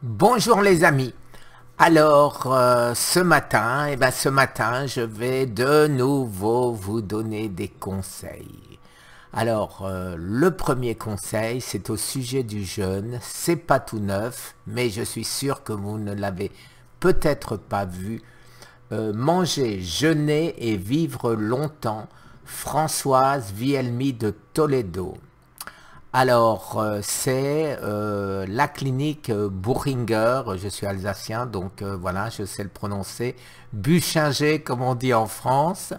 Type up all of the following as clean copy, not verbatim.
Bonjour les amis. Alors ce matin, je vais de nouveau vous donner des conseils. Alors le premier conseil, c'est au sujet du jeûne. C'est pas tout neuf, mais je suis sûr que vous ne l'avez peut-être pas vu. Manger, jeûner et vivre longtemps. Françoise Vielmy de Toledo. Alors, c'est la clinique Bourringer, je suis alsacien, donc voilà, je sais le prononcer, Buchinger, comme on dit en France,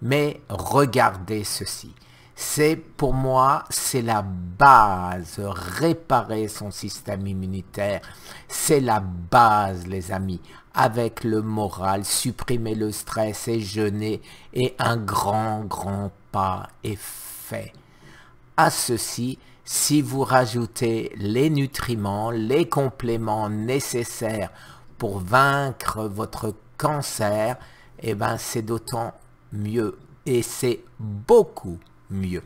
mais regardez ceci. C'est, pour moi, c'est la base, réparer son système immunitaire, c'est la base, les amis, avec le moral, supprimer le stress et jeûner, et un grand pas est fait. À ceci, si vous rajoutez les nutriments, les compléments nécessaires pour vaincre votre cancer, eh ben c'est d'autant mieux et c'est beaucoup mieux.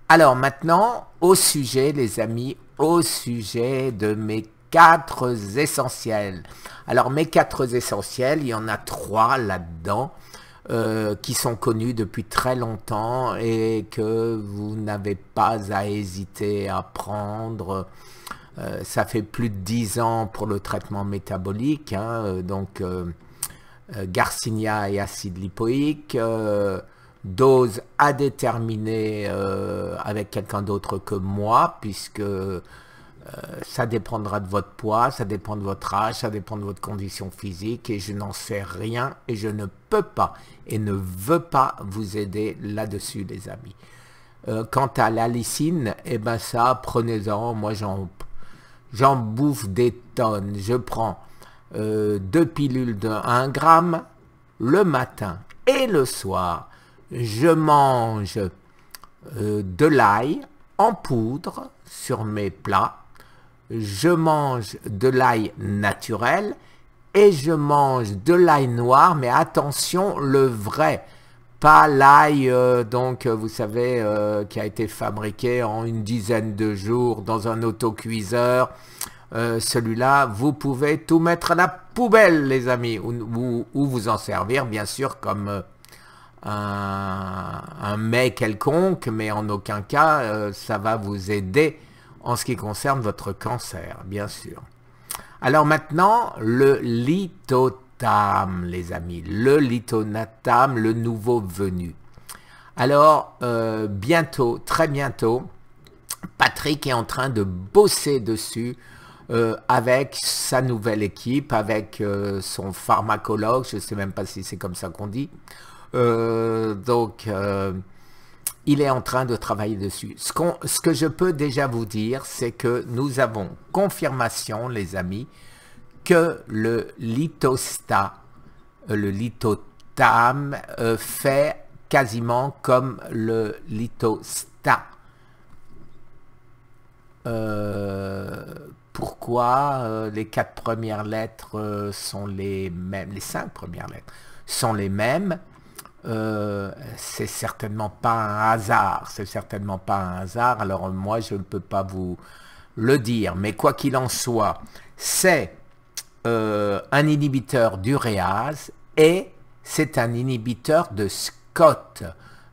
Alors maintenant, au sujet, les amis, au sujet de mes 4 essentiels. Alors mes 4 essentiels, il y en a 3 là-dedans. Qui sont connus depuis très longtemps et que vous n'avez pas à hésiter à prendre. Ça fait plus de 10 ans pour le traitement métabolique, hein, donc Garcinia et acide lipoïque, dose à déterminer avec quelqu'un d'autre que moi, puisque ça dépendra de votre poids, ça dépend de votre âge, ça dépend de votre condition physique et je n'en sais rien et je ne peux pas et ne veux pas vous aider là-dessus les amis. Quant à la lysine, eh ben ça, prenez-en, moi j'en bouffe des tonnes. Je prends 2 pilules de 1 gramme le matin et le soir. Je mange de l'ail en poudre sur mes plats. Je mange de l'ail naturel et je mange de l'ail noir, mais attention, le vrai, pas l'ail, donc vous savez, qui a été fabriqué en une dizaine de jours dans un autocuiseur. Celui-là, vous pouvez tout mettre à la poubelle, les amis, ou vous en servir, bien sûr, comme un mets quelconque, mais en aucun cas, ça va vous aider en ce qui concerne votre cancer, bien sûr. Alors maintenant, le Litotam, les amis, le Litotam, le nouveau venu. Alors, bientôt, très bientôt, Patrick est en train de bosser dessus avec sa nouvelle équipe, avec son pharmacologue, je ne sais même pas si c'est comme ça qu'on dit. Il est en train de travailler dessus. Ce que je peux déjà vous dire, c'est que nous avons confirmation, les amis, que le Litotam fait quasiment comme le Litostat. Pourquoi les 4 premières lettres sont les mêmes, les 5 premières lettres sont les mêmes? C'est certainement pas un hasard, c'est certainement pas un hasard, alors moi je ne peux pas vous le dire, mais quoi qu'il en soit, c'est un inhibiteur d'uréase et c'est un inhibiteur de SCOT,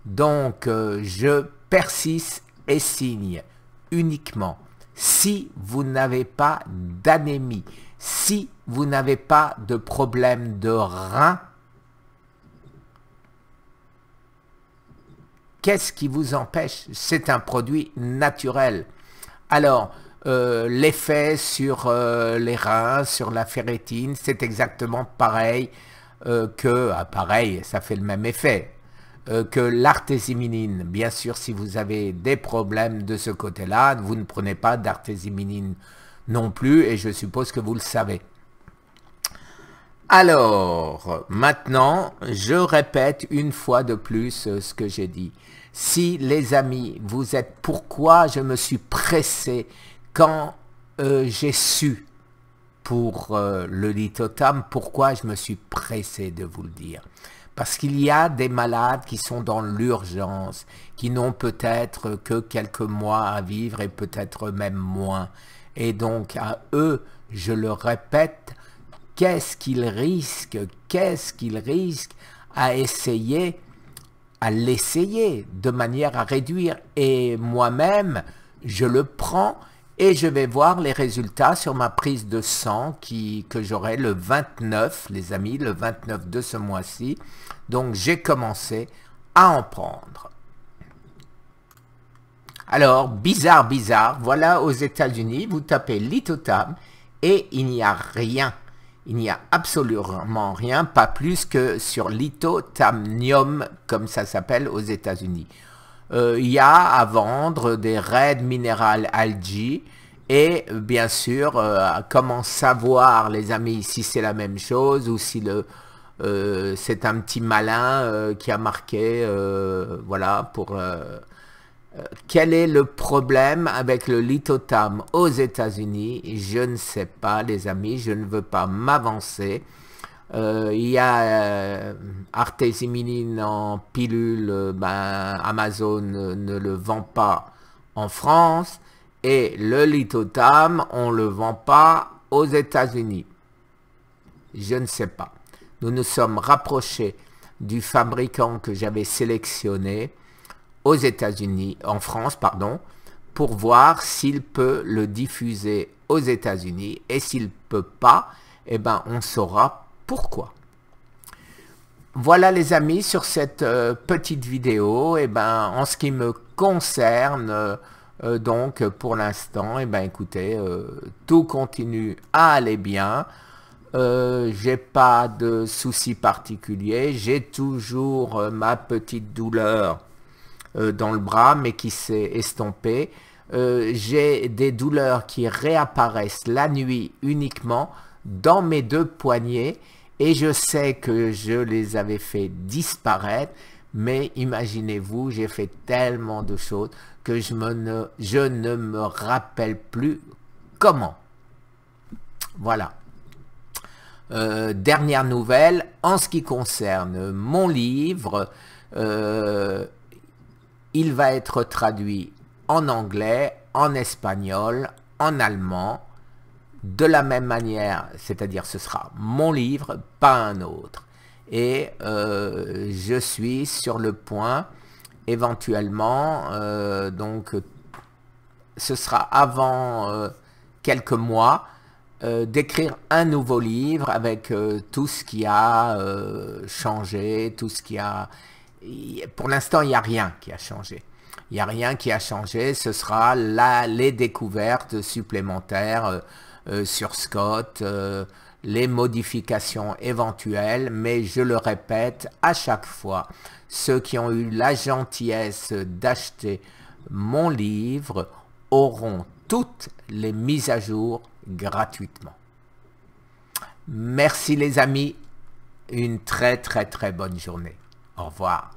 donc je persiste et signe uniquement si vous n'avez pas d'anémie, si vous n'avez pas de problème de rein. Qu'est-ce qui vous empêche? C'est un produit naturel. Alors, l'effet sur les reins, sur la ferritine, c'est exactement pareil pareil, ça fait le même effet, que l'artésiminine. Bien sûr, si vous avez des problèmes de ce côté-là, vous ne prenez pas d'artésiminine non plus, et je suppose que vous le savez. Alors, maintenant, je répète une fois de plus ce que j'ai dit. Si, les amis, vous êtes... Pourquoi je me suis pressé quand j'ai su pour le Litotam, pourquoi je me suis pressé de vous le dire? Parce qu'il y a des malades qui sont dans l'urgence, qui n'ont peut-être que quelques mois à vivre et peut-être même moins. Et donc à eux, je le répète, qu'est-ce qu'ils risquent à essayer, à l'essayer de manière à réduire. Et moi-même, je le prends et je vais voir les résultats sur ma prise de sang que j'aurai le 29, les amis, le 29 de ce mois-ci. Donc j'ai commencé à en prendre. Alors, bizarre, voilà aux États-Unis, vous tapez Litotam et il n'y a rien. Il n'y a absolument rien, pas plus que sur Litotamnium, comme ça s'appelle aux États-Unis. Il y a à vendre des Red Mineral Algae et bien sûr, comment savoir, les amis, si c'est la même chose ou si c'est un petit malin qui a marqué, voilà, pour... quel est le problème avec le Litotam aux États-Unis? Je ne sais pas, les amis, je ne veux pas m'avancer. Il y a artésiminin en pilule, Amazon ne le vend pas en France. Et le Litotam, on ne le vend pas aux États-Unis. Je ne sais pas. Nous nous sommes rapprochés du fabricant que j'avais sélectionné aux États-Unis, en France, pardon, pour voir s'il peut le diffuser aux États-Unis. Et s'il ne peut pas, eh ben, on saura pourquoi. Voilà les amis, sur cette petite vidéo, eh ben, en ce qui me concerne, donc pour l'instant, eh ben, écoutez, tout continue à aller bien. J'ai pas de soucis particuliers, j'ai toujours ma petite douleur dans le bras, mais qui s'est estompée. J'ai des douleurs qui réapparaissent la nuit uniquement dans mes deux poignets et je sais que je les avais fait disparaître, mais imaginez-vous, j'ai fait tellement de choses que je ne me rappelle plus comment. Voilà. Dernière nouvelle, en ce qui concerne mon livre, il va être traduit en anglais, en espagnol, en allemand, de la même manière, c'est-à-dire ce sera mon livre, pas un autre. Et je suis sur le point, éventuellement, donc ce sera avant quelques mois, d'écrire un nouveau livre avec tout ce qui a changé, tout ce qui a... Pour l'instant, il n'y a rien qui a changé. Il n'y a rien qui a changé. Ce sera les découvertes supplémentaires sur Scott, les modifications éventuelles. Mais je le répète à chaque fois, ceux qui ont eu la gentillesse d'acheter mon livre auront toutes les mises à jour gratuitement. Merci les amis. Une très bonne journée. Au revoir.